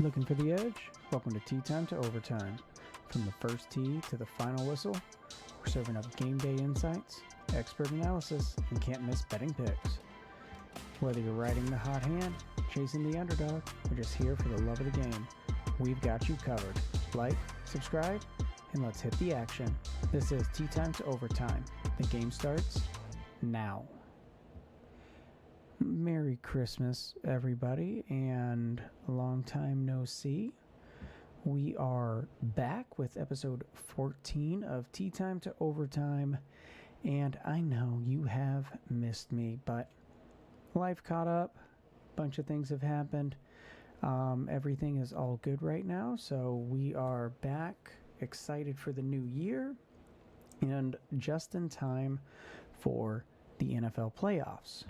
Looking for the edge? Welcome to Tea Time to Overtime. From the first tee to the final whistle, we're serving up game day insights, expert analysis, and can't miss betting picks. Whether you're riding the hot hand, chasing the underdog, or just here for the love of the game, we've got you covered. Like, subscribe, and let's hit the action. This is Tea Time to Overtime. The game starts now. Merry Christmas, everybody, and a long time no see. We are back with episode 14 of Tea Time to Overtime, and I know you have missed me, but life caught up. A bunch of things have happened. Everything is all good right now, so we are back, excited for the new year, and just in time for the NFL playoffs.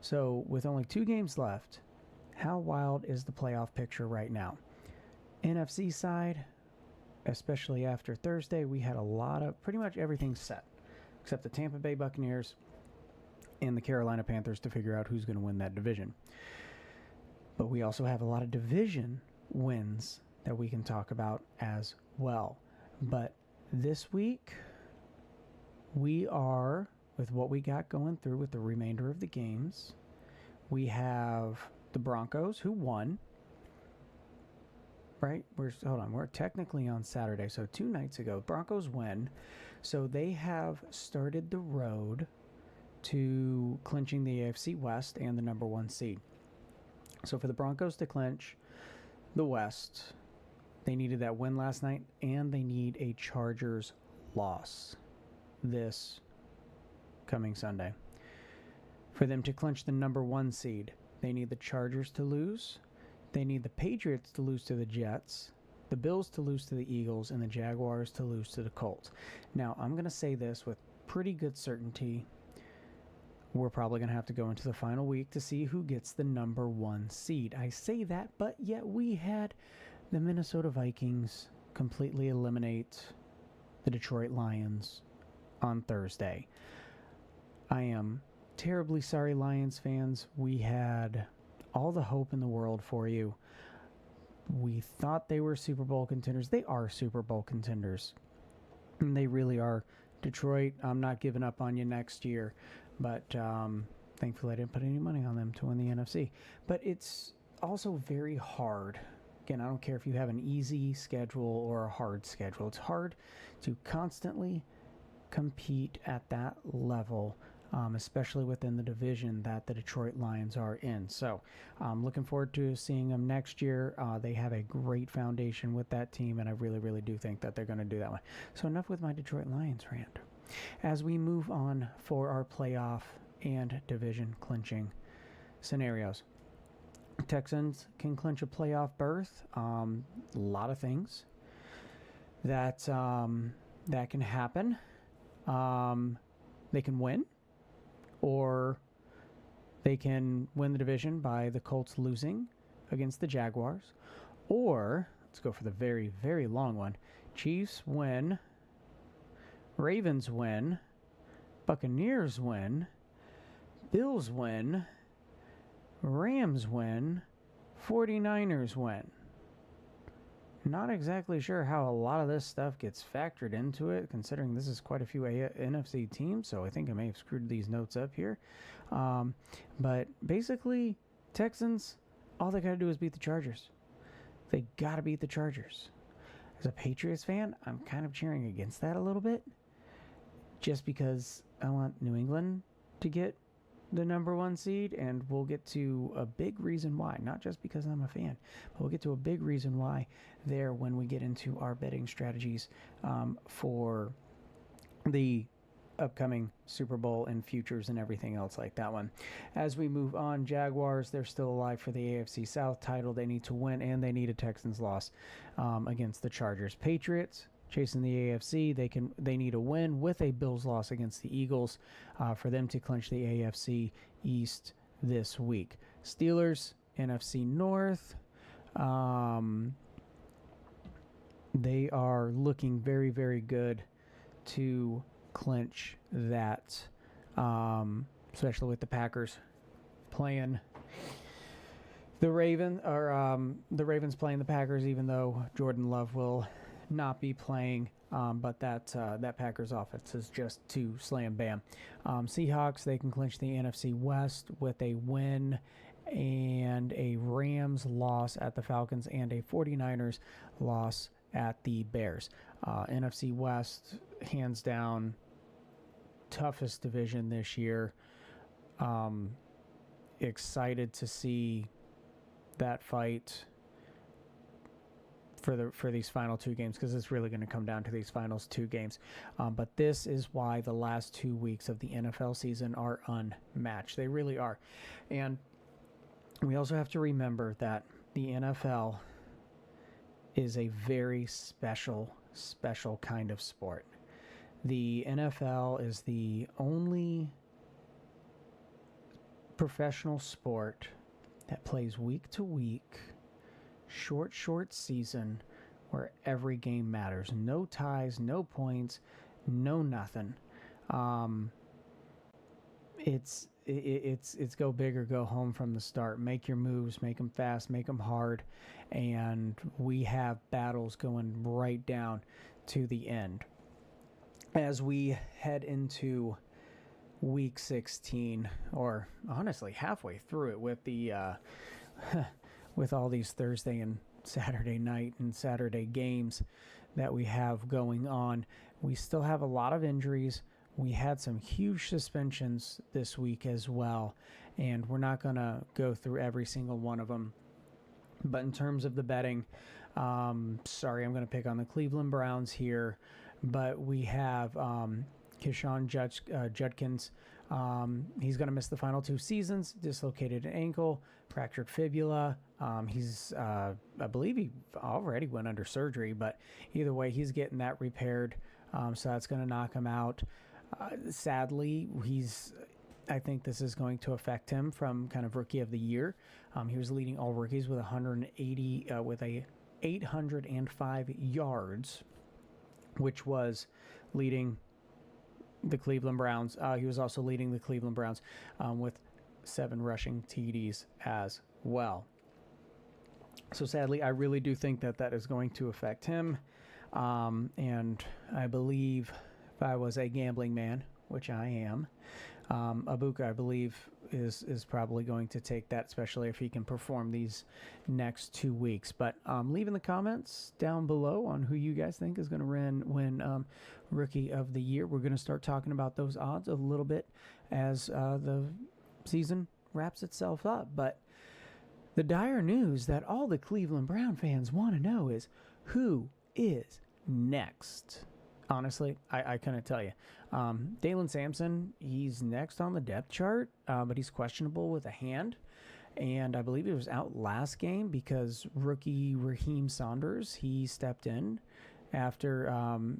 So with only 2 games left, how wild is the playoff picture right now? NFC side, especially after Thursday, we had a lot of, pretty much everything set, except the Tampa Bay Buccaneers and the Carolina Panthers to figure out who's going to win that division. But we also have a lot of division wins that we can talk about as well. But this week, we are, with what we got going through with the remainder of the games, we have the Broncos, who won, right? We're technically on Saturday, so 2 nights ago, Broncos win. So they have started the road to clinching the AFC West and the number 1 seed. So for the Broncos to clinch the West, they needed that win last night, and they need a Chargers loss this coming Sunday. For them to clinch the number 1 seed, they need the Chargers to lose, they need the Patriots to lose to the Jets, the Bills to lose to the Eagles, and the Jaguars to lose to the Colts. Now, I'm going to say this with pretty good certainty. We're probably going to have to go into the final week to see who gets the number 1 seed. I say that, but yet we had the Minnesota Vikings completely eliminate the Detroit Lions on Thursday. I am terribly sorry, Lions fans. We had all the hope in the world for you. We thought they were Super Bowl contenders. They are Super Bowl contenders. And they really are. Detroit, I'm not giving up on you next year. But thankfully I didn't put any money on them to win the NFC. But it's also very hard. Again, I don't care if you have an easy schedule or a hard schedule. It's hard to constantly compete at that level, especially within the division that the Detroit Lions are in. So I'm looking forward to seeing them next year. They have a great foundation with that team, and I really, really do think that they're going to do that one. So enough with my Detroit Lions rant. As we move on for our playoff and division clinching scenarios, Texans can clinch a playoff berth. A lot of things that can happen. They can win, or they can win the division by the Colts losing against the Jaguars, or let's go for the very, very long one. Chiefs win, Ravens win, Buccaneers win, Bills win, Rams win, 49ers win. Not exactly sure how a lot of this stuff gets factored into it, considering this is quite a few NFC teams, so I think I may have screwed these notes up here. But basically, Texans, all they got to do is beat the Chargers. They got to beat the Chargers. As a Patriots fan, I'm kind of cheering against that a little bit, just because I want New England to get the number 1 seed, and we'll get to a big reason why, not just because I'm a fan, but we'll get to a big reason why there when we get into our betting strategies for the upcoming Super Bowl and futures and everything else like that one. As we move on, Jaguars, they're still alive for the AFC South title. They need to win, and they need a Texans loss against the Chargers. Patriots, chasing the AFC, they need a win with a Bills loss against the Eagles for them to clinch the AFC East this week. Steelers, NFC North, they are looking very, very good to clinch that, especially with the Packers playing The the Ravens playing the Packers, even though Jordan Love will not be playing. But that Packers offense is just too slam bam. Seahawks, they can clinch the NFC West with a win and a Rams loss at the Falcons and a 49ers loss at the Bears. NFC West, hands down, toughest division this year. Excited to see that fight for these final two games, because it's really going to come down to these finals two games. But this is why the last 2 weeks of the NFL season are unmatched. They really are. And we also have to remember that the NFL is a very special kind of sport. The NFL is the only professional sport that plays week to week, short season, where every game matters. No ties, no points, no nothing. It's go big or go home from the start. Make your moves, make them fast, make them hard, and we have battles going right down to the end. As we head into week 16, or honestly halfway through it, with the with all these Thursday and Saturday night and Saturday games that we have going on, we still have a lot of injuries. We had some huge suspensions this week as well, and we're not going to go through every single one of them. But in terms of the betting, sorry, I'm going to pick on the Cleveland Browns here, but we have Quinshon Judkins. He's going to miss the final 2 seasons, dislocated ankle, fractured fibula. I believe he already went under surgery, but either way, he's getting that repaired. So that's going to knock him out. Sadly, I think this is going to affect him from kind of rookie of the year. He was leading all rookies with 805 yards, which was leading the Cleveland Browns. He was also leading the Cleveland Browns with 7 rushing TDs as well. So sadly, I really do think that is going to affect him. And I believe, if I was a gambling man, which I am, Abuka, I believe, is probably going to take that, especially if he can perform these next 2 weeks. But leave in the comments down below on who you guys think is going to win Rookie of the Year. We're going to start talking about those odds a little bit as the season wraps itself up. But the dire news that all the Cleveland Brown fans want to know is, who is next? Honestly, I couldn't tell you. Dalen Sampson, he's next on the depth chart, but he's questionable with a hand. And I believe he was out last game because rookie Raheem Saunders, he stepped in after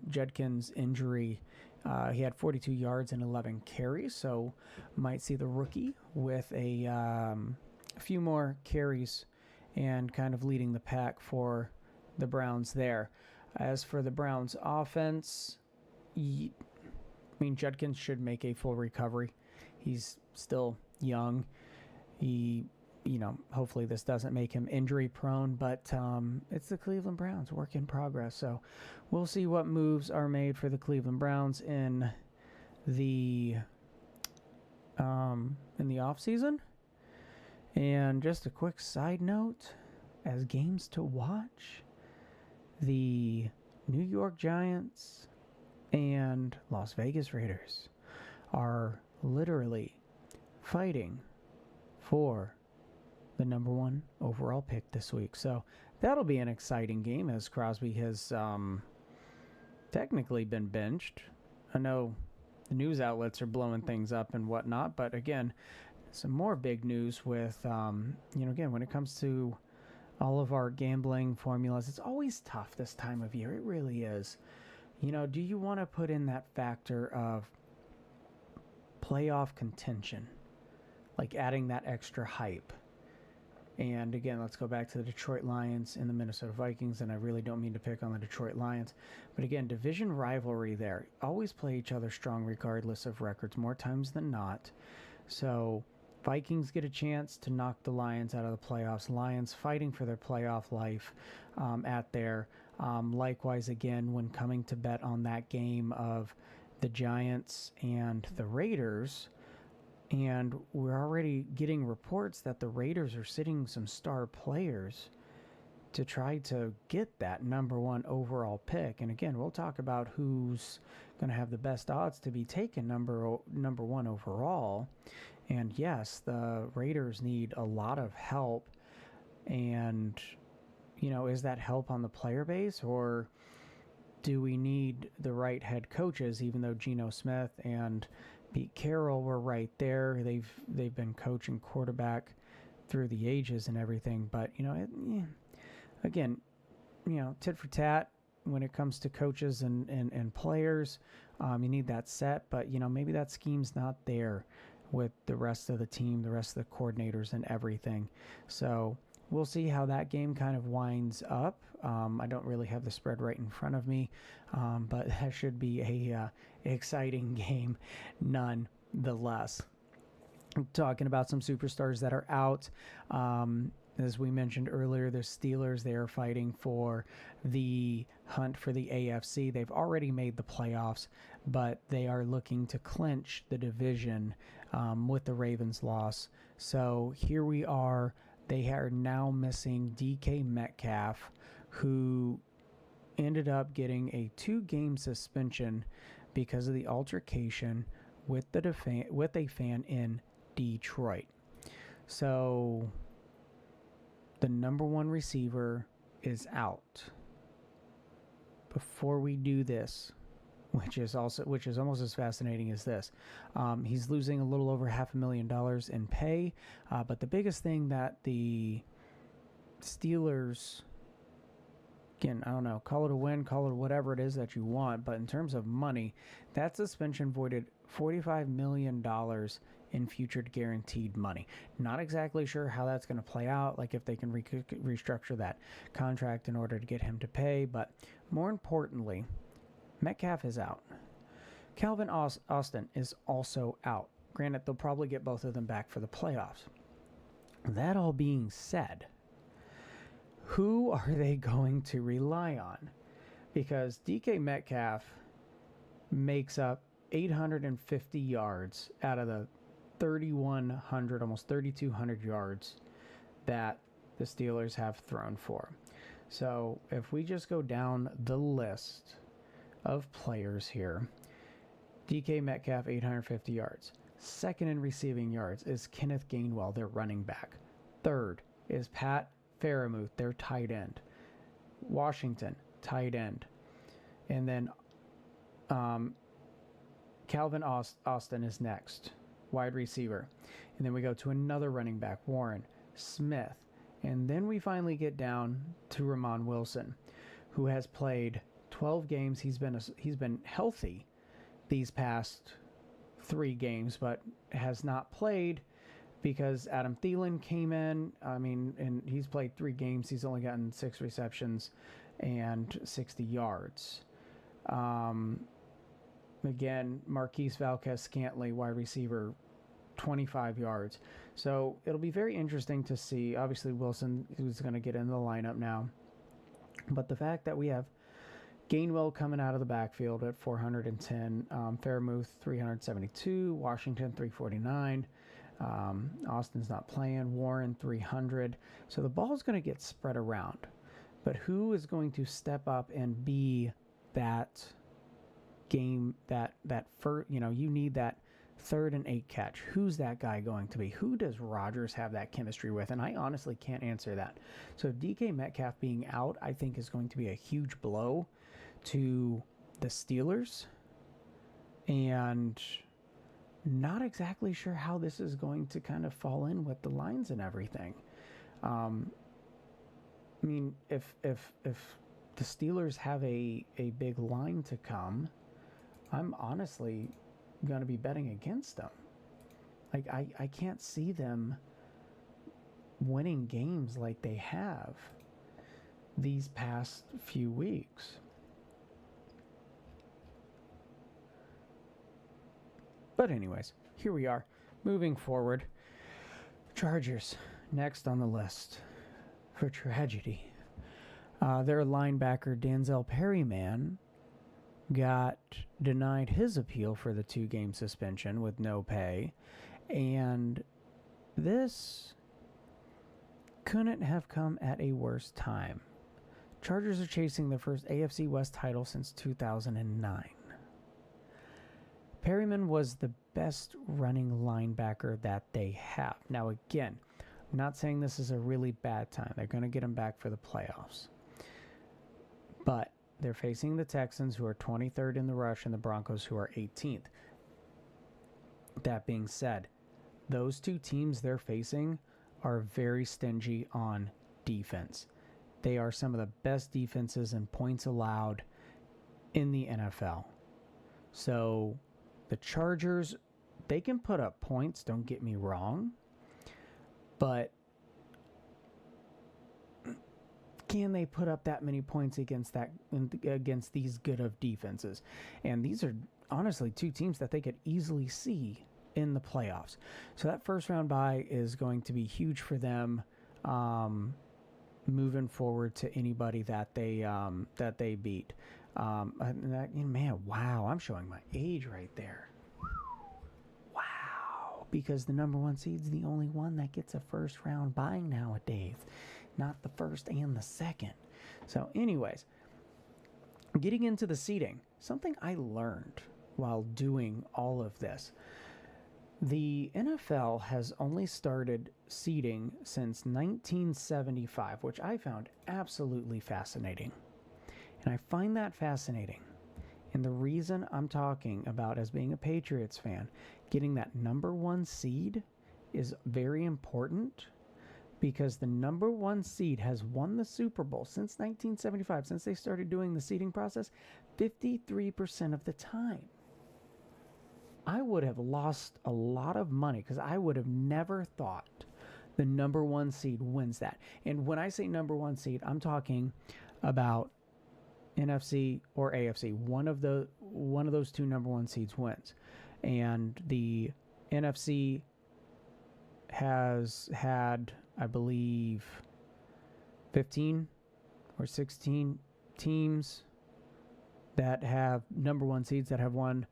Judkins' injury. He had 42 yards and 11 carries, so might see the rookie with a few more carries and kind of leading the pack for the Browns there. As for the Browns offense, Judkins should make a full recovery. He's still young. Hopefully this doesn't make him injury prone, but it's the Cleveland Browns, work in progress. So we'll see what moves are made for the Cleveland Browns in the off season. And just a quick side note, as games to watch, the New York Giants and Las Vegas Raiders are literally fighting for the number 1 overall pick this week. So that'll be an exciting game, as Crosby has technically been benched. I know the news outlets are blowing things up and whatnot, but again, some more big news with, again, when it comes to all of our gambling formulas, it's always tough this time of year. It really is. Do you want to put in that factor of playoff contention, like adding that extra hype? And again, let's go back to the Detroit Lions and the Minnesota Vikings, and I really don't mean to pick on the Detroit Lions, but again, division rivalry there. Always play each other strong regardless of records, more times than not. So Vikings get a chance to knock the Lions out of the playoffs. Lions fighting for their playoff life at there. Likewise, again, when coming to bet on that game of the Giants and the Raiders, and we're already getting reports that the Raiders are sitting some star players to try to get that number 1 overall pick. And again, we'll talk about who's going to have the best odds to be taken number 1 overall. And yes, the Raiders need a lot of help. And, is that help on the player base, or do we need the right head coaches? Even though Geno Smith and Pete Carroll were right there, they've been coaching quarterback through the ages and everything. But again, tit for tat when it comes to coaches and players. You need that set, but maybe that scheme's not there with the rest of the team, the rest of the coordinators and everything. So we'll see how that game kind of winds up. I don't really have the spread right in front of me, but that should be a exciting game nonetheless. Talking about some superstars that are out. As we mentioned earlier, the Steelers, they are fighting for the hunt for the AFC. They've already made the playoffs, but they are looking to clinch the division with the Ravens' loss. So here we are. They are now missing DK Metcalf, who ended up getting a 2-game suspension because of the altercation with a fan in Detroit. So the number 1 receiver is out. Before we do this, which is almost as fascinating as this, he's losing a little over $500,000 in pay. But the biggest thing that the Steelers, again, I don't know, call it a win, call it whatever it is that you want, but in terms of money, that suspension voided $45 million in future guaranteed money. Not exactly sure how that's going to play out, like if they can restructure that contract in order to get him to pay, but more importantly, Metcalf is out. Calvin Austin is also out. Granted, they'll probably get both of them back for the playoffs. That all being said, who are they going to rely on? Because DK Metcalf makes up 850 yards out of the 3,100, almost 3,200 yards that the Steelers have thrown for. So if we just go down the list of players here, DK Metcalf, 850 yards. Second in receiving yards is Kenneth Gainwell, their running back. Third is Pat Freiermuth, their tight end. Washington, tight end. And then Calvin Austin is next, wide receiver. And then we go to another running back, Warren, Smith. And then we finally get down to Ramon Wilson, who has played 12 games. He's been healthy these past 3 games, but has not played because Adam Thielen came in. And he's played 3 games. He's only gotten 6 receptions and 60 yards. Again, Marquise Valdes-Scantling, wide receiver, 25 yards. So it'll be very interesting to see. Obviously, Wilson, who's going to get in the lineup now. But the fact that we have Gainwell coming out of the backfield at 410, Freiermuth 372, Washington 349, Austin's not playing, Warren 300. So the ball's going to get spread around. But who is going to step up and be that game, that first, you need that 3rd and 8 catch? Who's that guy going to be? Who does Rodgers have that chemistry with? And I honestly can't answer that. So DK Metcalf being out, I think, is going to be a huge blow to the Steelers, and not exactly sure how this is going to kind of fall in with the lines and everything. If the Steelers have a big line to come, I'm honestly going to be betting against them. Like, I can't see them winning games like they have these past few weeks. But anyways, here we are, moving forward. Chargers, next on the list for tragedy. Their linebacker, Denzel Perryman, got denied his appeal for the 2-game suspension with no pay. And this couldn't have come at a worse time. Chargers are chasing their first AFC West title since 2009. Perryman was the best running linebacker that they have. Now, again, I'm not saying this is a really bad time. They're going to get him back for the playoffs. But they're facing the Texans, who are 23rd in the rush, and the Broncos, who are 18th. That being said, those two teams they're facing are very stingy on defense. They are some of the best defenses in points allowed in the NFL. So the Chargers, they can put up points, don't get me wrong, but can they put up that many points against these good of defenses? And these are honestly two teams that they could easily see in the playoffs. So that first round bye is going to be huge for them, moving forward to anybody that they beat. Man, wow, I'm showing my age right there. Wow, because the number 1 seed's the only one that gets a first round bye nowadays, not the first and the second. So anyways, getting into the seeding, something I learned while doing all of this. The NFL has only started seeding since 1975, which I found absolutely fascinating. And I find that fascinating. And the reason I'm talking about, as being a Patriots fan, getting that number 1 seed is very important, because the number 1 seed has won the Super Bowl since 1975, since they started doing the seeding process, 53% of the time. I would have lost a lot of money, because I would have never thought the number 1 seed wins that. And when I say number 1 seed, I'm talking about NFC or AFC. One of those two number 1 seeds wins. And the NFC has had, I believe, 15 or 16 teams that have number 1 seeds that have won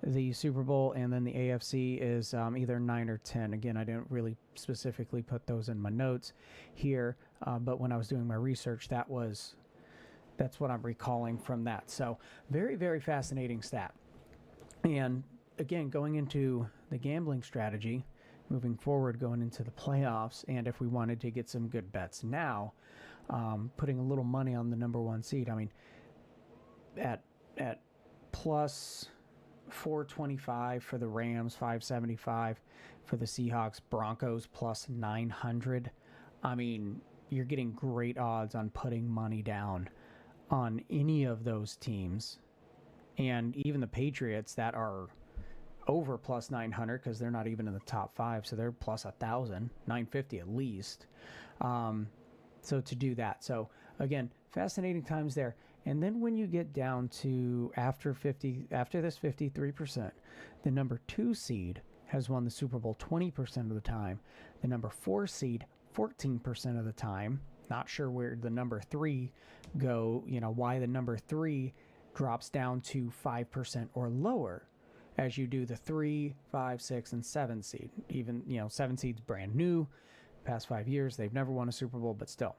the Super Bowl, and then the AFC is either 9 or 10. Again, I didn't really specifically put those in my notes here, but when I was doing my research, that's what I'm recalling from that. So very, very fascinating stat. And again, going into the gambling strategy, moving forward, going into the playoffs, and if we wanted to get some good bets now, putting a little money on the number 1 seed. I mean, at plus 425 for the Rams, 575 for the Seahawks, Broncos plus 900. I mean, you're getting great odds on putting money down on any of those teams. And even the Patriots, that are over plus 900, because they're not even in the top 5, so they're plus 1,000, 950 at least. So to do that. So again, fascinating times there. And then when you get down to after this 53%, the number 2 seed has won the Super Bowl 20% of the time. The number 4 seed, 14% of the time. Not sure where the number 3 why the number 3 drops down to 5% or lower as you do the 3, 5, 6, and 7 seed. Even, 7 seed's brand new. Past 5 years, they've never won a Super Bowl, but still.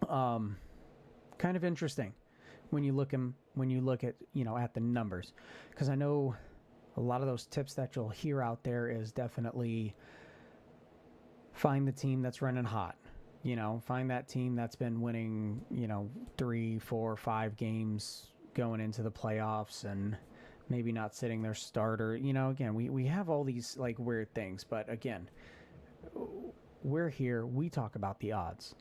Kind of interesting when you look at at the numbers, because I know a lot of those tips that you'll hear out there is definitely find the team that's running hot. Find that team that's been winning 3, 4, 5 games going into the playoffs, and maybe not sitting their starter. Again, we have all these like weird things, but again, we're here, we talk about the odds.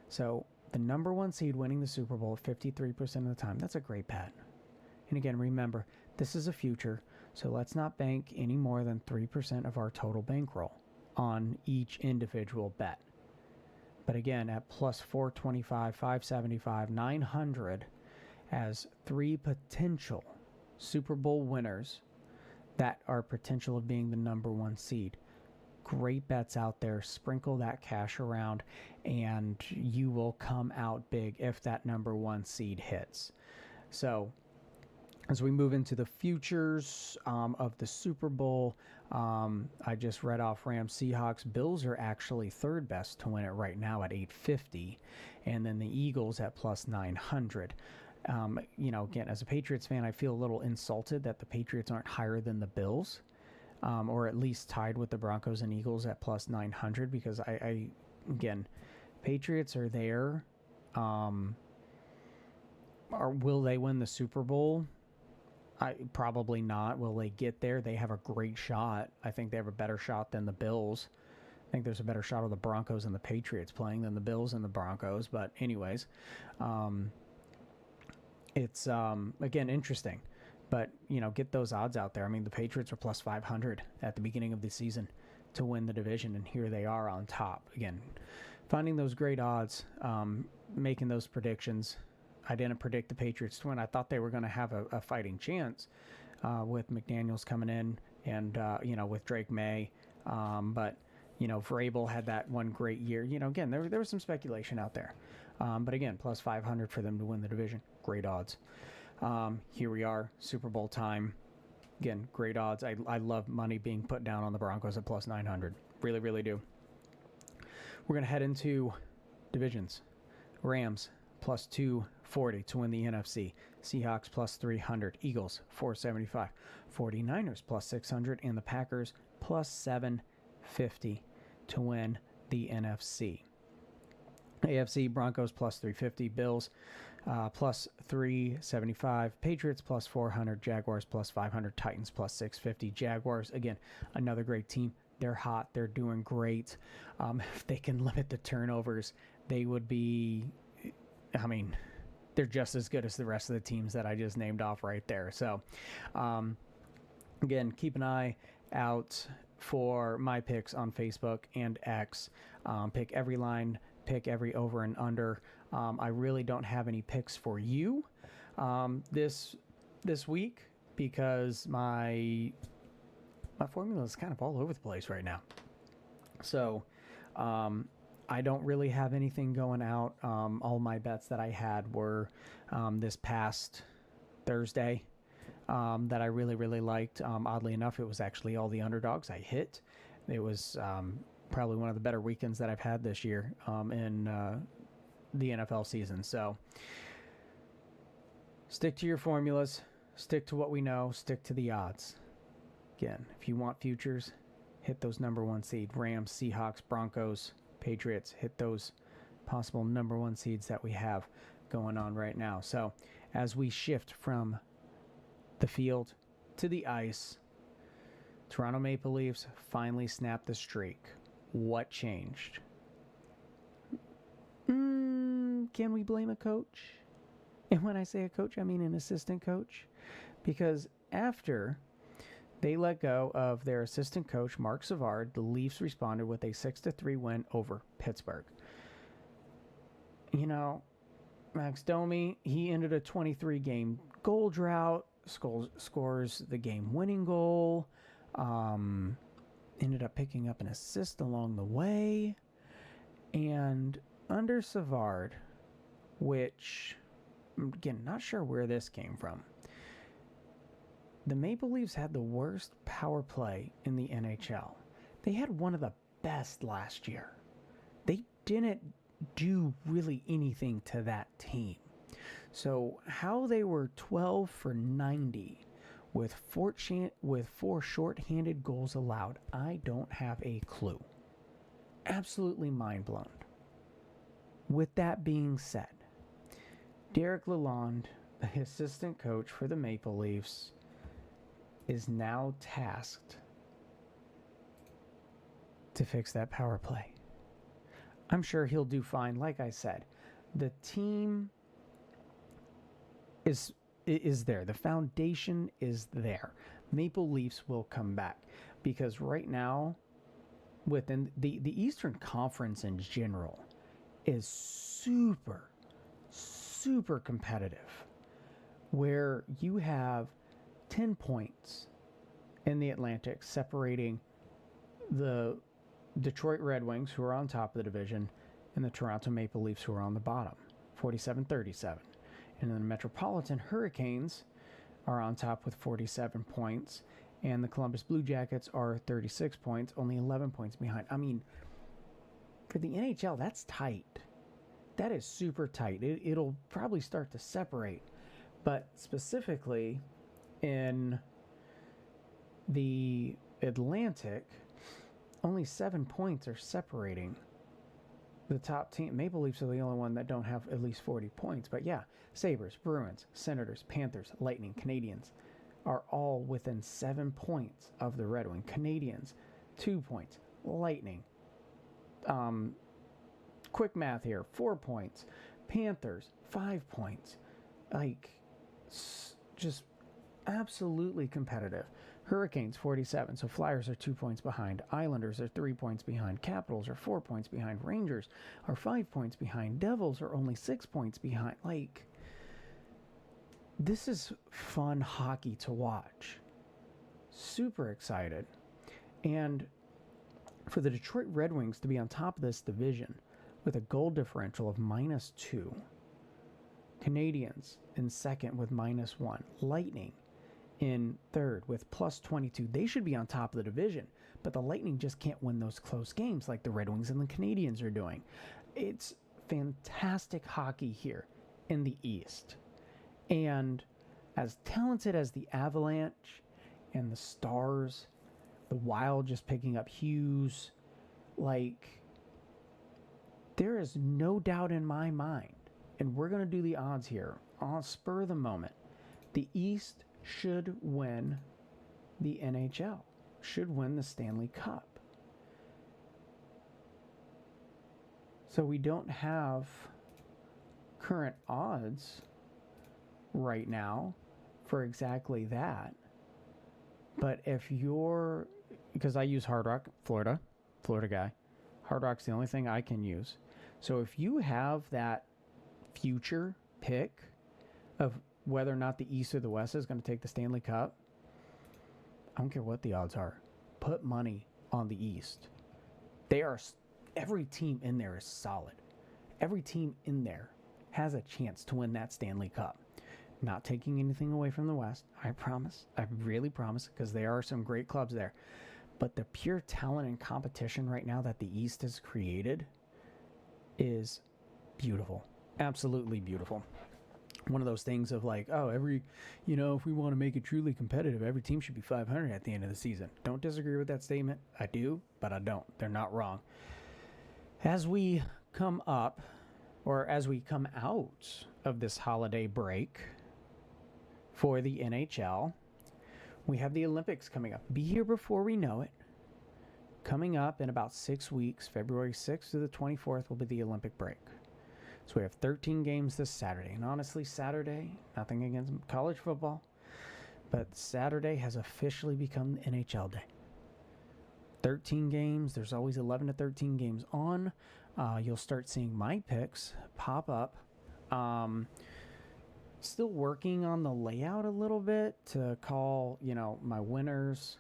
So the number 1 seed winning the Super Bowl 53% of the time, that's a great bet. And again, remember, this is a future, so let's not bank any more than 3% of our total bankroll on each individual bet. But again, at plus 425, 575, 900 as 3 potential Super Bowl winners that are potential of being the number 1 seed. great bets out there. Sprinkle that cash around, and you will come out big if that number 1 seed hits. So as we move into the futures of the Super Bowl, I just read off Rams, Seahawks. Bills are actually third best to win it right now at 850, and then the Eagles at plus 900. Again, as a Patriots fan, I feel a little insulted that the Patriots aren't higher than the Bills, or at least tied with the Broncos and Eagles at plus 900, because again, Patriots are there. Will they win the Super Bowl? Probably not. Will they get there? They have a great shot. I think they have a better shot than the Bills. I think there's a better shot of the Broncos and the Patriots playing than the Bills and the Broncos. But anyways, it's, again, interesting. But, get those odds out there. I mean, the Patriots were plus 500 at the beginning of the season to win the division, and here they are on top. Again, finding those great odds, making those predictions. I didn't predict the Patriots to win. I thought they were going to have a fighting chance with McDaniels coming in and, with Drake May. But, Vrabel had that one great year. Again, there was some speculation out there. But again, plus 500 for them to win the division. Great odds. Here we are, Super Bowl time. Again, great odds. I love money being put down on the Broncos at plus 900. Really, really do. We're going to head into divisions. Rams plus 240 to win the NFC. Seahawks plus 300. Eagles 475. 49ers plus 600. And the Packers plus 750 to win the NFC. AFC, Broncos plus 350. Bills plus 375. Patriots plus 400. Jaguars plus 500. Titans plus 650. Jaguars, again, another great team. They're hot. They're doing great. If they can limit the turnovers, they would be... they're just as good as the rest of the teams that I just named off right there. So, again, keep an eye out for my picks on Facebook and X. Pick every line, pick every over and under. I really don't have any picks for you this week because my formula is kind of all over the place right now. So, I don't really have anything going out. All my bets that I had were this past Thursday that I really, really liked. Oddly enough, it was actually all the underdogs I hit. It was probably one of the better weekends that I've had this year in the NFL season. So stick to your formulas. Stick to what we know. Stick to the odds. Again, if you want futures, hit those number 1 seed. Rams, Seahawks, Broncos, Patriots, hit those possible number 1 seeds that we have going on right now. So as we shift from the field to the ice, Toronto Maple Leafs finally snapped the streak. What changed? Can we blame a coach? And when I say a coach, I mean an assistant coach. Because after they let go of their assistant coach, Mark Savard, the Leafs responded with a 6-3 win over Pittsburgh. Max Domi, he ended a 23-game goal drought, scores the game-winning goal, ended up picking up an assist along the way. And under Savard, which, again, not sure where this came from, the Maple Leafs had the worst power play in the NHL. They had one of the best last year. They didn't do really anything to that team. So how they were 12 for 90 with 4 shorthanded goals allowed, I don't have a clue. Absolutely mind blown. With that being said, Derek Lalonde, the assistant coach for the Maple Leafs, is now tasked to fix that power play. I'm sure he'll do fine. Like I said, the team is there. The foundation is there. Maple Leafs will come back because right now, within the Eastern Conference in general, is super, super competitive, where you have 10 points in the Atlantic separating the Detroit Red Wings, who are on top of the division, and the Toronto Maple Leafs, who are on the bottom, 47-37. And then the Metropolitan Hurricanes are on top with 47 points, and the Columbus Blue Jackets are 36 points, only 11 points behind. I mean, for the NHL, that's tight. That is super tight. It'll probably start to separate. But specifically in the Atlantic, only 7 points are separating the top team. Maple Leafs are the only one that don't have at least 40 points. But yeah, Sabres, Bruins, Senators, Panthers, Lightning, Canadiens are all within 7 points of the Red Wing. Canadiens, 2 points. Lightning, quick math here, 4 points. Panthers, 5 points. Like, just absolutely competitive. Hurricanes, 47, so Flyers are 2 points behind. Islanders are 3 points behind. Capitals are 4 points behind. Rangers are 5 points behind. Devils are only 6 points behind. Like, this is fun hockey to watch. Super excited. And for the Detroit Red Wings to be on top of this division with a goal differential of -2. Canadiens in second with -1. Lightning in third with +22. They should be on top of the division, but the Lightning just can't win those close games like the Red Wings and the Canadiens are doing. It's fantastic hockey here in the East. And as talented as the Avalanche and the Stars, the Wild just picking up Hughes, like, there is no doubt in my mind, and we're going to do the odds here on spur of the moment. The East should win the NHL, should win the Stanley Cup. So we don't have current odds right now for exactly that. But if you're, because I use Hard Rock, Florida guy, Hard Rock's the only thing I can use. So if you have that future pick of whether or not the East or the West is going to take the Stanley Cup, I don't care what the odds are. Put money on the East. Every team in there is solid. Every team in there has a chance to win that Stanley Cup. Not taking anything away from the West, I promise. I really promise, because there are some great clubs there. But the pure talent and competition right now that the East has created is beautiful. Absolutely beautiful. One of those things of like, oh, if we want to make it truly competitive, every team should be 500 at the end of the season. Don't disagree with that statement. I do, but I don't. They're not wrong. As we come up, or as we come out of this holiday break for the NHL, we have the Olympics coming up. Be here before we know it. Coming up in about 6 weeks, February 6th to the 24th will be the Olympic break. So we have 13 games this Saturday. And honestly, Saturday, nothing against college football, but Saturday has officially become the NHL day. 13 games. There's always 11 to 13 games on. You'll start seeing my picks pop up. Still working on the layout a little bit to call, my winners,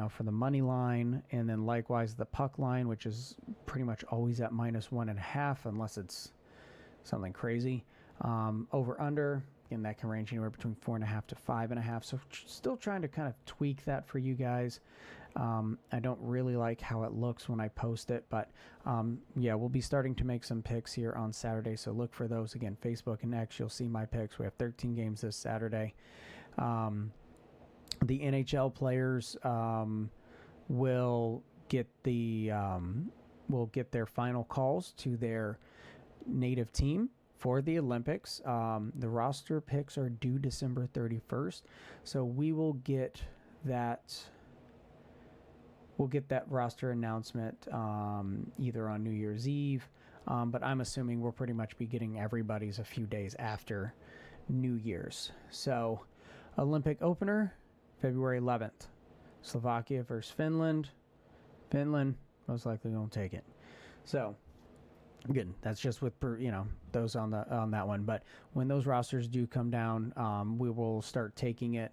for the money line, and then likewise the puck line, which is pretty much always at -1.5 unless it's something crazy. Over under, and that can range anywhere between 4.5 to 5.5. So still trying to kind of tweak that for you guys. I don't really like how it looks when I post it, but we'll be starting to make some picks here on Saturday. So look for those again, Facebook and X. You'll see my picks. We have 13 games this Saturday. The NHL players will get their final calls to their native team for the Olympics. The roster picks are due December 31st, so we will get that. We'll get that roster announcement either on New Year's Eve, but I'm assuming we'll pretty much be getting everybody's a few days after New Year's. So, Olympic opener, February 11th. Slovakia versus Finland. Finland most likely won't take it. So, good. That's just with those on that one. But when those rosters do come down, we will start taking it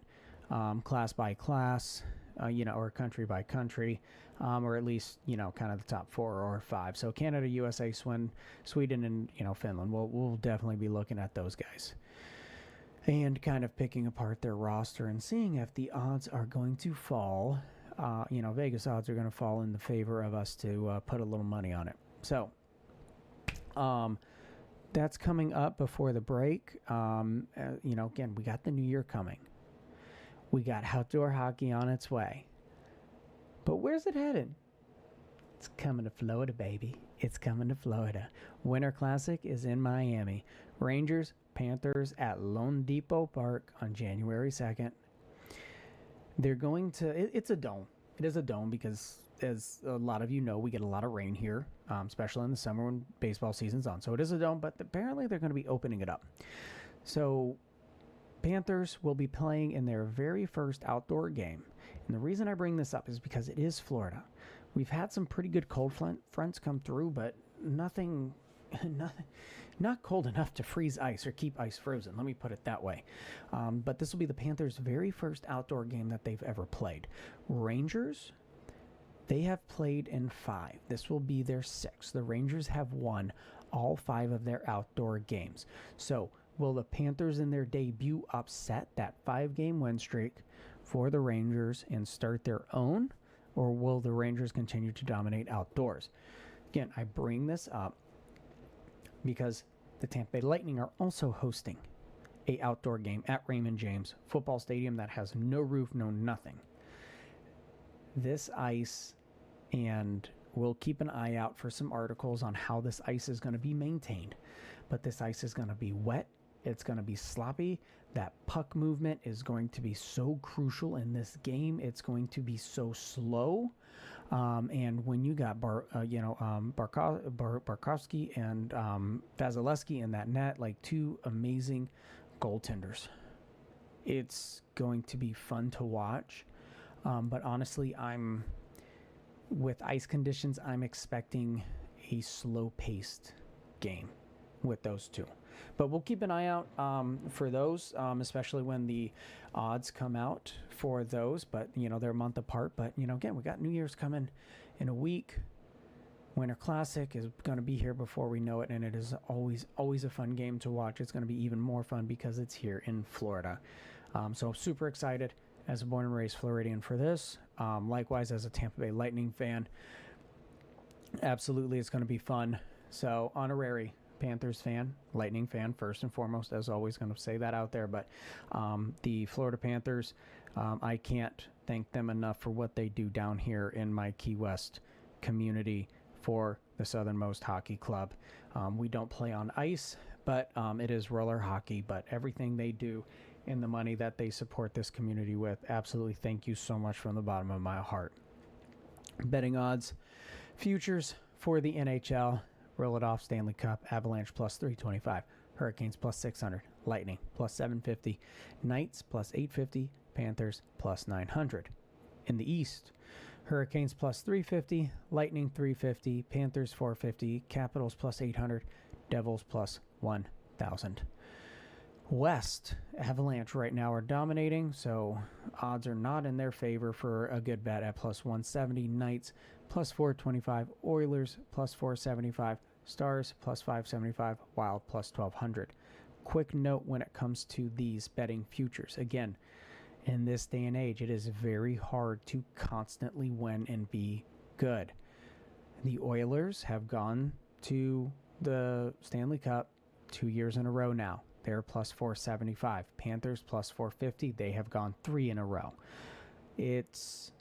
class by class. or country by country, or at least, kind of the top 4 or 5. So Canada, USA, Sweden, and, Finland. We'll definitely be looking at those guys and kind of picking apart their roster and seeing if the odds are going to fall. Vegas odds are going to fall in the favor of us to put a little money on it. So, that's coming up before the break. Again, we got the new year coming. We got outdoor hockey on its way. But where's it headed? It's coming to Florida, baby. It's coming to Florida. Winter Classic is in Miami. Rangers, Panthers at Lone Depot Park on January 2nd. They're going to... It's a dome. It is a dome because, as a lot of you know, we get a lot of rain here, especially in the summer when baseball season's on. So it is a dome, but apparently they're going to be opening it up. So Panthers will be playing in their very first outdoor game. And the reason I bring this up is because it is Florida. We've had some pretty good cold fronts come through, but nothing, not cold enough to freeze ice or keep ice frozen. Let me put it that way. But this will be the Panthers' very first outdoor game that they've ever played. Rangers, they have played in 5. This will be their 6th. The Rangers have won all 5 of their outdoor games. So will the Panthers in their debut upset that 5-game win streak for the Rangers and start their own? Or will the Rangers continue to dominate outdoors? Again, I bring this up because the Tampa Bay Lightning are also hosting a outdoor game at Raymond James Football Stadium that has no roof, no nothing. This ice, and we'll keep an eye out for some articles on how this ice is going to be maintained. But this ice is going to be wet. It's going to be sloppy. That puck movement is going to be so crucial in this game. It's going to be so slow. And when you got Barkowski and Vasilevsky in that net, like 2 amazing goaltenders, it's going to be fun to watch. But honestly, with ice conditions, I'm expecting a slow-paced game with those 2. But we'll keep an eye out for those, especially when the odds come out for those. But, they're a month apart. But, again, we got New Year's coming in a week. Winter Classic is going to be here before we know it, and it is always a fun game to watch. It's going to be even more fun because it's here in Florida. So super excited as a born and raised Floridian for this. Likewise, as a Tampa Bay Lightning fan, absolutely it's going to be fun. So honorary Panthers fan, Lightning fan, first and foremost, as always, going to say that out there. But the Florida Panthers, I can't thank them enough for what they do down here in my Key West community for the southernmost hockey club. We don't play on ice, but it is roller hockey. But everything they do and the money that they support this community with, absolutely thank you so much from the bottom of my heart. Betting odds, futures for the NHL. Roll it off: Stanley Cup, Avalanche plus 325, Hurricanes plus 600, Lightning plus 750, Knights plus 850, Panthers plus 900. In the East, Hurricanes plus 350, Lightning 350, Panthers 450, Capitals plus 800, Devils plus 1,000. West, Avalanche right now are dominating, so odds are not in their favor for a good bet at plus 170. Knights plus 425, Oilers plus 475, Stars plus 575, Wild plus 1,200. Quick note when it comes to these betting futures. Again, in this day and age, it is very hard to constantly win and be good. The Oilers have gone to the Stanley Cup 2 years in a row now. They're plus 475. Panthers plus 450. They have gone 3 in a row. It's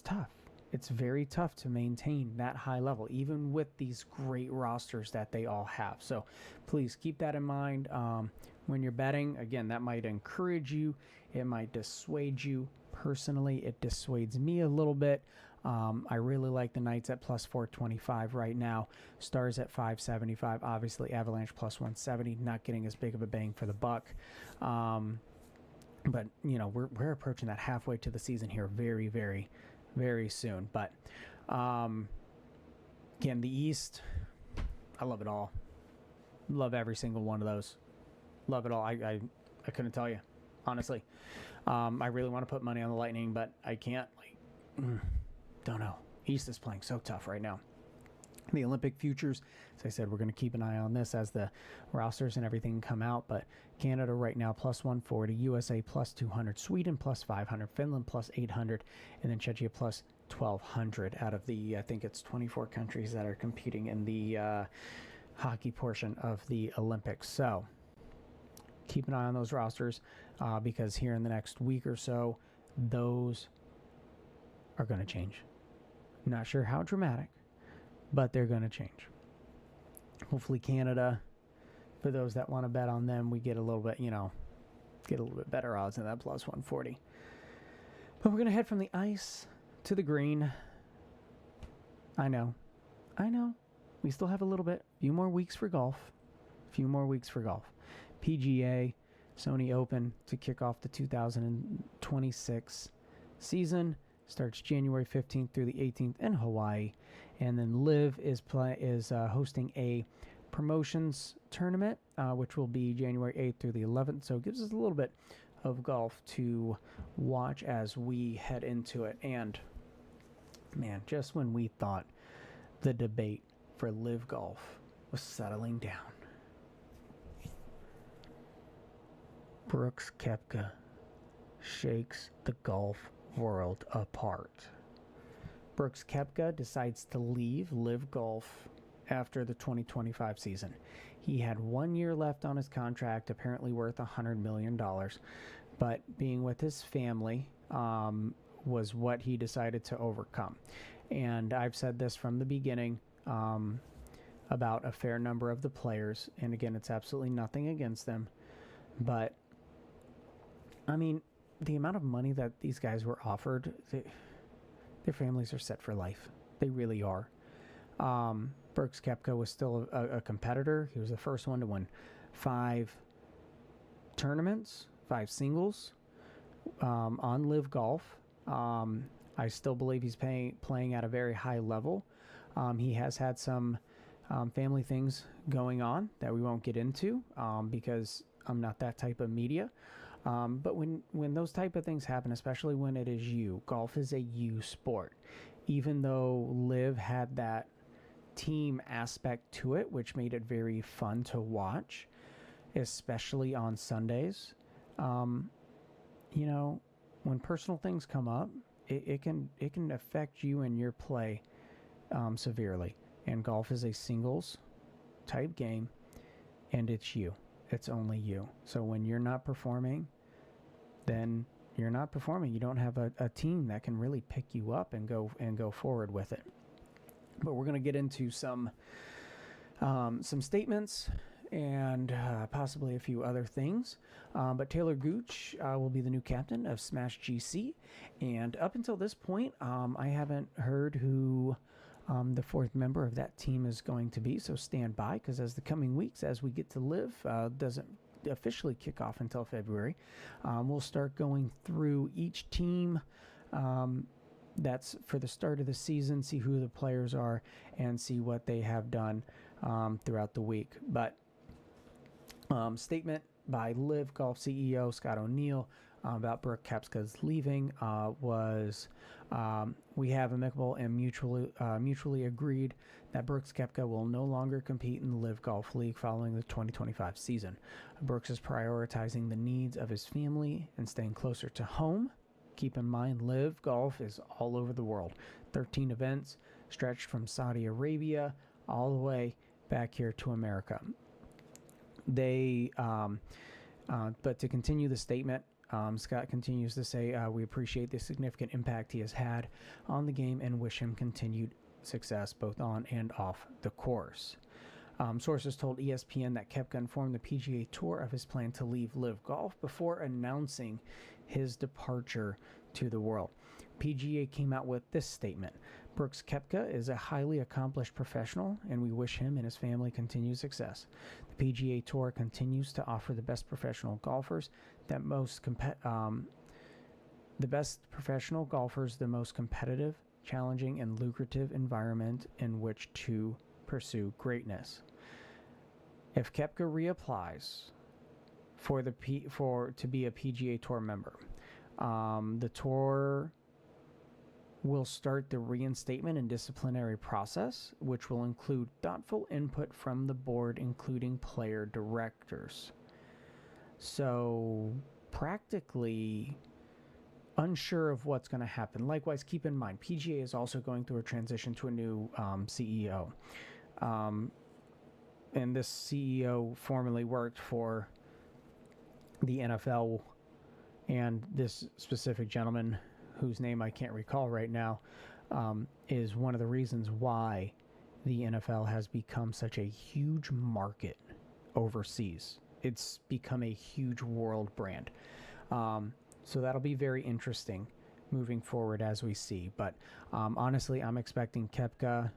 tough. It's very tough to maintain that high level, even with these great rosters that they all have. So please keep that in mind when you're betting. Again, that might encourage you. It might dissuade you. Personally, it dissuades me a little bit. I really like the Knights at plus 425 right now. Stars at 575. Obviously, Avalanche plus 170. Not getting as big of a bang for the buck. But, we're approaching that halfway to the season here very, very, very soon. But, again, the East, I love it all. Love every single one of those. Love it all. I couldn't tell you, honestly. I really want to put money on the Lightning, but I can't. Don't know. East is playing so tough right now. The Olympic futures, as I said, we're going to keep an eye on this as the rosters and everything come out. But Canada right now plus 140, USA plus 200, Sweden plus 500, Finland plus 800, and then Czechia plus 1,200 out of the, I think it's 24 countries that are competing in the hockey portion of the Olympics. So keep an eye on those rosters because here in the next week or so, those are going to change. Not sure how dramatic, but they're going to change. Hopefully Canada, for those that want to bet on them, we get a little bit, get a little bit better odds than that plus 140. But we're going to head from the ice to the green. I know. We still have a few more weeks for golf. PGA, Sony Open to kick off the 2026 season. Starts January 15th through the 18th in Hawaii. And then LIV is hosting a promotions tournament, which will be January 8th through the 11th. So it gives us a little bit of golf to watch as we head into it. And, man, just when we thought the debate for LIV Golf was settling down, Brooks Koepka shakes the golf world apart. Brooks Koepka decides to leave LIV Golf after the 2025 season. He had 1 year left on his contract, apparently worth $100 million, but being with his family was what he decided to overcome. And I've said this from the beginning about a fair number of the players, and again, it's absolutely nothing against them, but I mean, the amount of money that these guys were offered, their families are set for life. They really are. Brooks Koepka was still a competitor. He was the first one to win 5 tournaments, 5 singles on LIV Golf. I still believe he's playing at a very high level. He has had some family things going on that we won't get into because I'm not that type of media. But when those type of things happen, especially when it is you, golf is a you sport. Even though LIV had that team aspect to it, which made it very fun to watch, especially on Sundays, when personal things come up, it can affect you and your play severely. And golf is a singles type game, and it's you. It's only you. So when you're not performing, then you're not performing. You don't have a team that can really pick you up and go forward with it. But we're going to get into some statements and possibly a few other things. But Taylor Gooch will be the new captain of Smash GC. And up until this point, I haven't heard who the 4th member of that team is going to be. So stand by, because as the coming weeks, as we get to LIV, doesn't officially kick off until February, we'll start going through each team that's for the start of the season, see who the players are, and see what they have done throughout the week. But statement by LIV Golf CEO Scott O'Neill about Brooks Koepka's leaving was, we have amicable and mutually agreed that Brooks Koepka will no longer compete in the LIV Golf League following the 2025 season. Brooks is prioritizing the needs of his family and staying closer to home. Keep in mind, LIV Golf is all over the world. 13 events stretched from Saudi Arabia all the way back here to America. But to continue the statement, Scott continues to say, we appreciate the significant impact he has had on the game and wish him continued success both on and off the course. Sources told ESPN that Koepka informed the PGA Tour of his plan to leave LIV Golf before announcing his departure to the world. PGA came out with this statement: Brooks Koepka is a highly accomplished professional, and we wish him and his family continued success. The PGA Tour continues to offer the best professional golfers the most competitive, challenging, and lucrative environment in which to pursue greatness. If Koepka reapplies to be a PGA Tour member, The tour will start the reinstatement and disciplinary process, which will include thoughtful input from the board, including player directors. So, practically unsure of what's going to happen. Likewise, keep in mind, PGA is also going through a transition to a new CEO. And this CEO formerly worked for the NFL, and this specific gentleman, whose name I can't recall right now, is one of the reasons why the NFL has become such a huge market overseas. It's become a huge world brand. So that'll be very interesting moving forward as we see. But honestly, I'm expecting Koepka,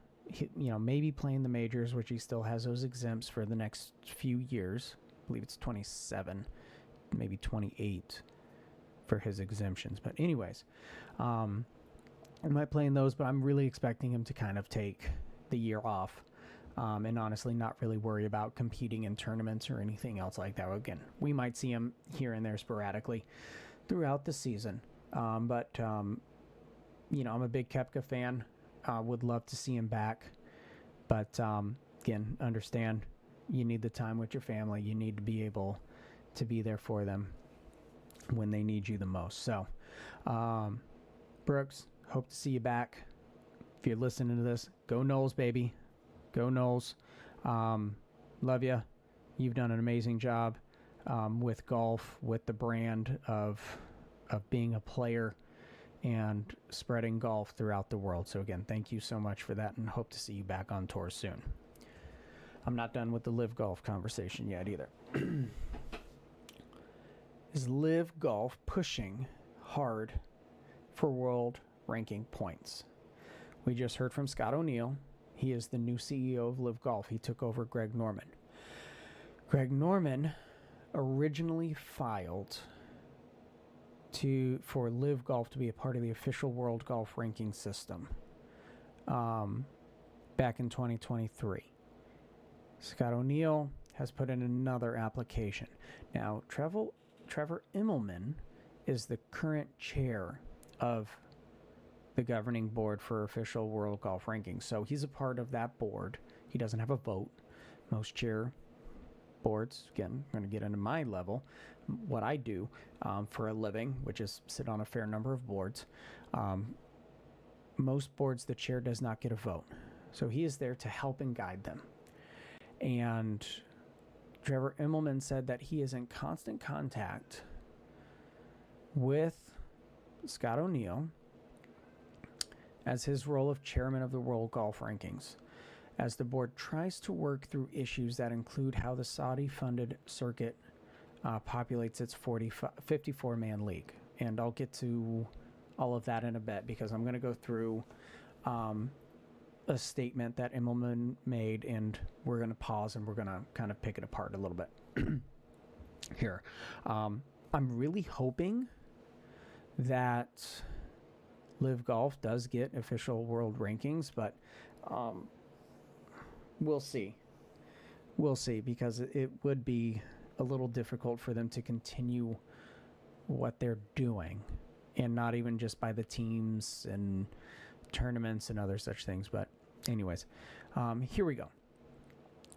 maybe playing the majors, which he still has those exempts for the next few years. I believe it's 27, maybe 28 for his exemptions. But anyways, I might play in those, but I'm really expecting him to kind of take the year off. And honestly, not really worry about competing in tournaments or anything else like that. Again, we might see him here and there sporadically throughout the season. But I'm a big Koepka fan. Would love to see him back. But again, understand you need the time with your family. You need to be able to be there for them when they need you the most. So, Brooks, hope to see you back. If you're listening to this, go Knowles, baby. Go Knowles. Love you. You've done an amazing job with golf, with the brand of being a player and spreading golf throughout the world. So again, thank you so much for that, and hope to see you back on tour soon. I'm not done with the Live Golf conversation yet either. Is Live Golf pushing hard for world ranking points? We just heard from Scott O'Neill. He is the new CEO of Live Golf. He took over Greg Norman. Greg Norman originally filed for Live Golf to be a part of the official world golf ranking system back in 2023. Scott O'Neill has put in another application. Now, Trevor Immelman is the current chair of the governing board for official world golf rankings. So he's a part of that board. He doesn't have a vote. Most chair boards, again, I'm going to get into my level, what I do for a living, which is sit on a fair number of boards. Most boards, the chair does not get a vote. So he is there to help and guide them. And Trevor Immelman said that he is in constant contact with Scott O'Neill as his role of chairman of the World Golf Rankings, as the board tries to work through issues that include how the Saudi-funded circuit populates its 54-man league. And I'll get to all of that in a bit, because I'm going to go through a statement that Immelman made, and we're going to pause and we're going to kind of pick it apart a little bit here. I'm really hoping that Live Golf does get official world rankings, but we'll see. We'll see, because it would be a little difficult for them to continue what they're doing, and not even just by the teams and tournaments and other such things. But anyways, here we go.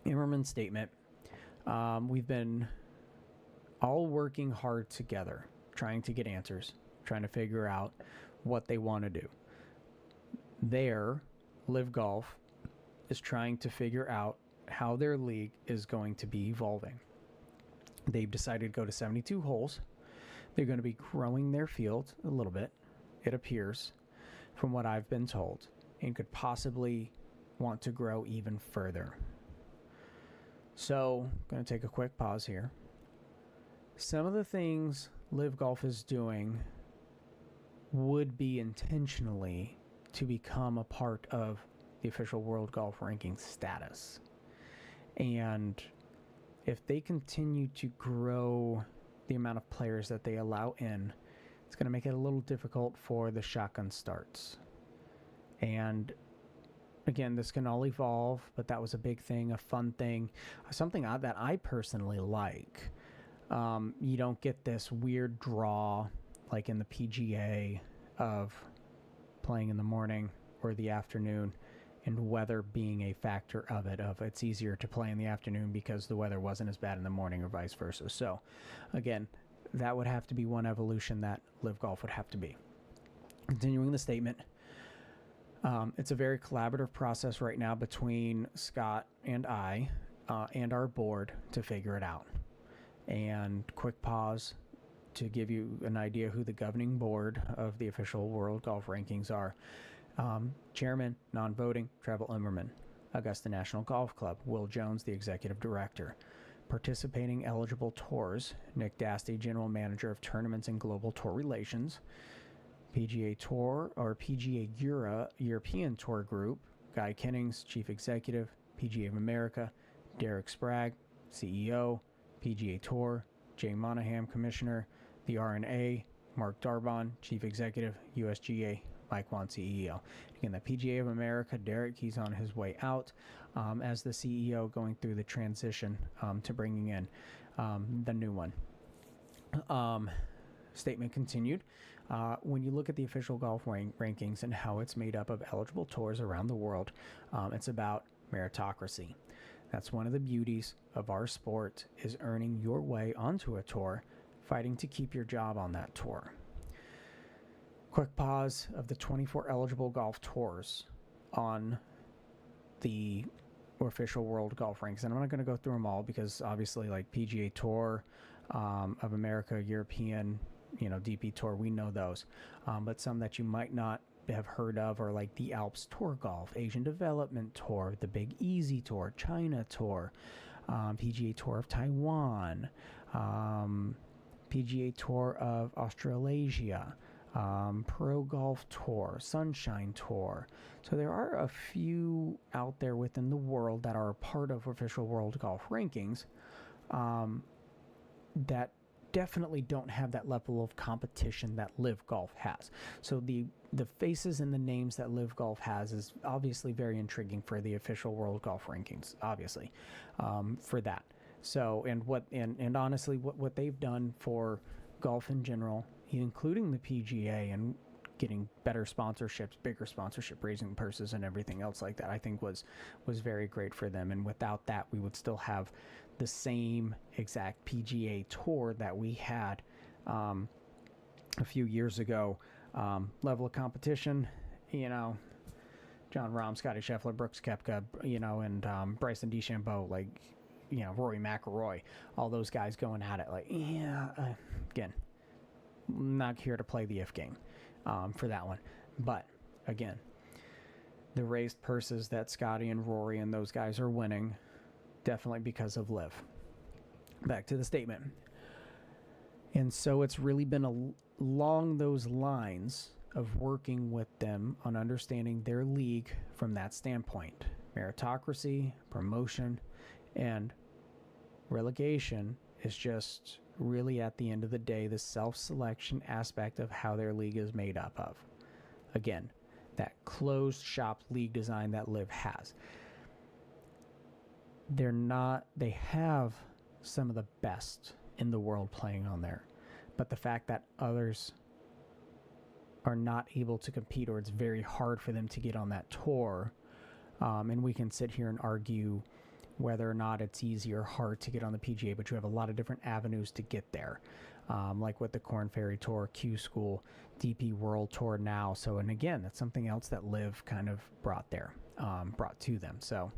Immerman's statement. We've been all working hard together, trying to get answers, trying to figure out what they want to do. Live Golf is trying to figure out how their league is going to be evolving. They've decided to go to 72 holes. They're going to be growing their field a little bit, it appears, from what I've been told, and could possibly want to grow even further. So, I'm going to take a quick pause here. Some of the things Live Golf is doing would be intentionally to become a part of the official world golf ranking status. And if they continue to grow the amount of players that they allow in, it's going to make it a little difficult for the shotgun starts. And again, this can all evolve, but that was a big thing, a fun thing, something that I personally like. You don't get this weird draw like in the PGA, of playing in the morning or the afternoon, and weather being a factor of it, of it's easier to play in the afternoon because the weather wasn't as bad in the morning or vice versa. So again, that would have to be one evolution that Live Golf would have to be. Continuing the statement, it's a very collaborative process right now between Scott and I and our board to figure it out. And quick pause to give you an idea who the governing board of the official World Golf Rankings are. Chairman, non-voting, Trevor Immerman. Augusta National Golf Club, Will Jones, the executive director. Participating eligible tours, Nick Dasty, general manager of tournaments and global tour relations. PGA Tour, or PGA European Tour Group, Guy Kennings, chief executive. PGA of America, Derek Sprague, CEO. PGA Tour, Jay Monahan, commissioner. The R&A, Mark Darbon, chief executive. USGA, Mike Wan, CEO. Again, the PGA of America, Derek, he's on his way out as the CEO, going through the transition to bringing in the new one. Statement continued. When you look at the official golf rankings and how it's made up of eligible tours around the world, it's about meritocracy. That's one of the beauties of our sport, is earning your way onto a tour, fighting to keep your job on that tour. Quick pause of the 24 eligible golf tours on the official World Golf Rankings. And I'm not going to go through them all because obviously, like PGA Tour of America, European, DP Tour, we know those. But some that you might not have heard of are like the Alps Tour Golf, Asian Development Tour, the Big Easy Tour, China Tour, PGA Tour of Taiwan, PGA Tour of Australasia, Pro Golf Tour, Sunshine Tour. So there are a few out there within the world that are a part of official World Golf Rankings that definitely don't have that level of competition that Live Golf has. So the faces and the names that Live Golf has is obviously very intriguing for the official World Golf Rankings, obviously, for that. So, and honestly, what they've done for golf in general, including the PGA, and getting better sponsorships, bigger sponsorship, raising purses and everything else like that, I think was very great for them. And without that, we would still have the same exact PGA Tour that we had a few years ago. Level of competition, John Rahm, Scotty Scheffler, Brooks Koepka, and Bryson DeChambeau, Rory McIlroy, all those guys going at it. Again, not here to play the if game for that one. But again, the raised purses that Scotty and Rory and those guys are winning, definitely because of Live. Back to the statement. And so it's really been along those lines of working with them on understanding their league from that standpoint. Meritocracy, promotion, and relegation is just really, at the end of the day, the self-selection aspect of how their league is made up of. Again, that closed shop league design that Live has. They have some of the best in the world playing on there, but the fact that others are not able to compete, or it's very hard for them to get on that tour, and we can sit here and argue whether or not it's easy or hard to get on the PGA, but you have a lot of different avenues to get there, like with the Korn Ferry Tour, Q School, DP World Tour now. So, and again, that's something else that Live kind of brought to them. So,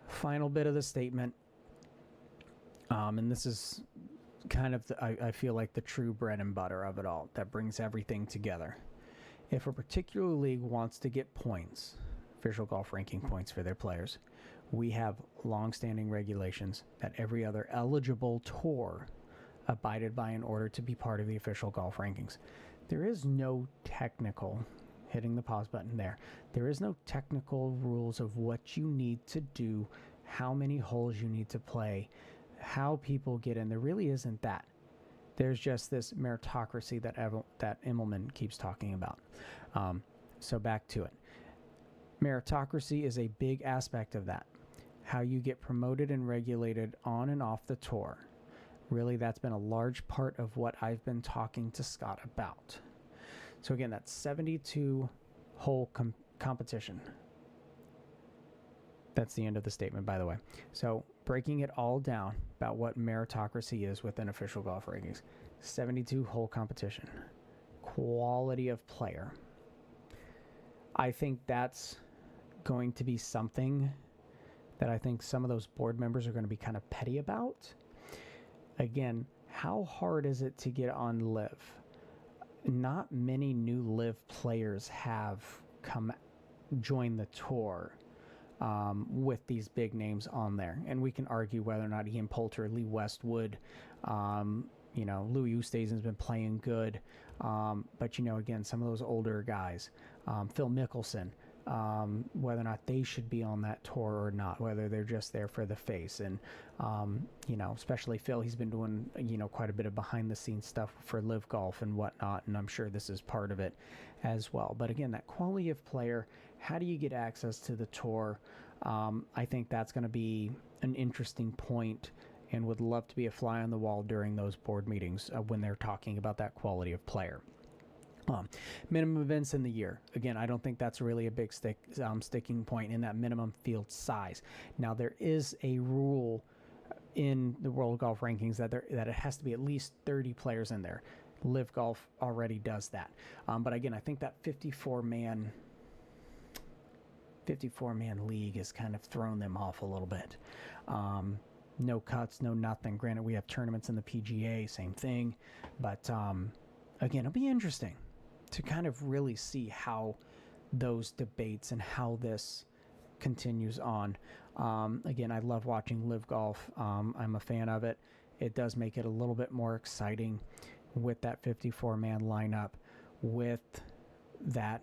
final bit of the statement, and this is kind of I feel like the true bread and butter of it all that brings everything together. If a particular league wants to get points, official golf ranking points for their players, we have long-standing regulations that every other eligible tour abided by in order to be part of the official golf rankings. There is no technical, hitting the pause button there is no technical rules of what you need to do, how many holes you need to play, how people get in. There really isn't that. There's just this meritocracy that Immelman keeps talking about. So back to it. Meritocracy is a big aspect of that. How you get promoted and regulated on and off the tour. Really, that's been a large part of what I've been talking to Scott about. So again, that's 72 hole competition. That's the end of the statement, by the way. So breaking it all down about what meritocracy is within official golf rankings. 72 hole competition. Quality of player. I think that's going to be something that I think some of those board members are going to be kind of petty about. Again, how hard is it to get on LIV? Not many new LIV players have joined the tour with these big names on there. And we can argue whether or not Ian Poulter, Lee Westwood, Louis Oosthuizen's been playing good. But, again, some of those older guys, Phil Mickelson, whether or not they should be on that tour or not, whether they're just there for the face. And, especially Phil, he's been doing, quite a bit of behind the scenes stuff for LIV Golf and whatnot. And I'm sure this is part of it as well. But again, that quality of player, how do you get access to the tour? I think that's going to be an interesting point, and would love to be a fly on the wall during those board meetings when they're talking about that quality of player. Minimum events in the year. Again, I don't think that's really a big sticking point in that minimum field size. Now, there is a rule in the World Golf Rankings that it has to be at least 30 players in there. LIV Golf already does that. But again, I think that 54-man league has kind of thrown them off a little bit. No cuts, no nothing. Granted, we have tournaments in the PGA, same thing. But again, it'll be interesting to kind of really see how those debates and how this continues on. Again, I love watching LIV Golf. I'm a fan of it. It does make it a little bit more exciting with that 54-man lineup, with that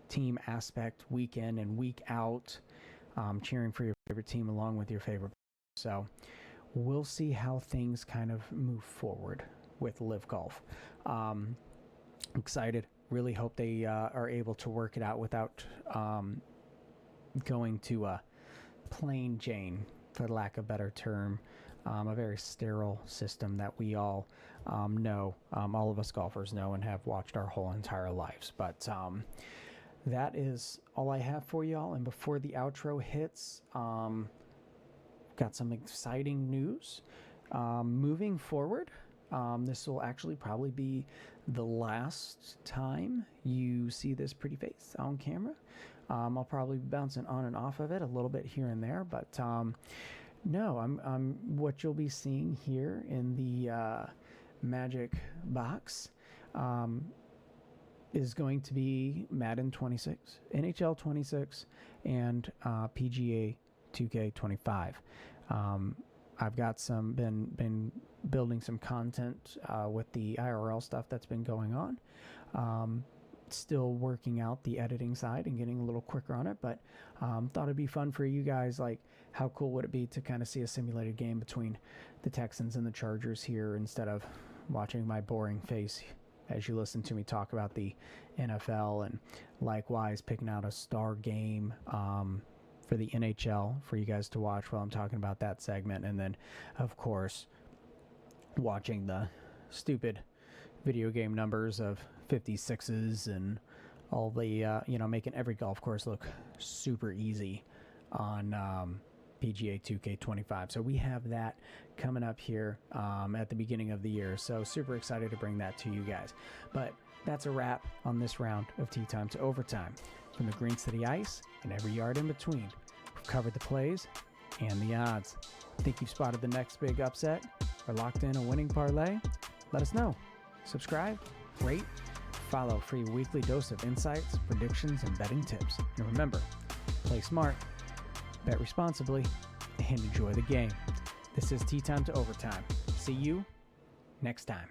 team aspect week in and week out, cheering for your favorite team along with your favorite. So we'll see how things kind of move forward with LIV Golf. Excited. Really hope they are able to work it out without going to a plain Jane, for lack of a better term, a very sterile system that we all know, all of us golfers know and have watched our whole entire lives. But that is all I have for y'all. And before the outro hits, got some exciting news. Moving forward, this will actually probably be the last time you see this pretty face on camera. I'll probably be bouncing on and off of it a little bit here and there, but no, I'm what you'll be seeing here in the Magic box is going to be Madden 26, NHL 26, and PGA 2K25. I've got been building some content with the IRL stuff that's been going on. Still working out the editing side and getting a little quicker on it, but thought it'd be fun for you guys. Like, how cool would it be to kind of see a simulated game between the Texans and the Chargers here, instead of watching my boring face as you listen to me talk about the NFL, and likewise picking out a star game for the NHL for you guys to watch while I'm talking about that segment. And then, of course, watching the stupid video game numbers of 56s and all the, making every golf course look super easy on PGA 2K25. So we have that coming up here at the beginning of the year. So super excited to bring that to you guys. But that's a wrap on this round of Tee Time to Overtime. From the greens to the ice and every yard in between, we've covered the plays and the odds. Think you've spotted the next big upset or locked in a winning parlay? Let us know. Subscribe, rate, follow for your weekly dose of insights, predictions, and betting tips. And remember, play smart, bet responsibly, and enjoy the game. This is Tee Time to Overtime. See you next time.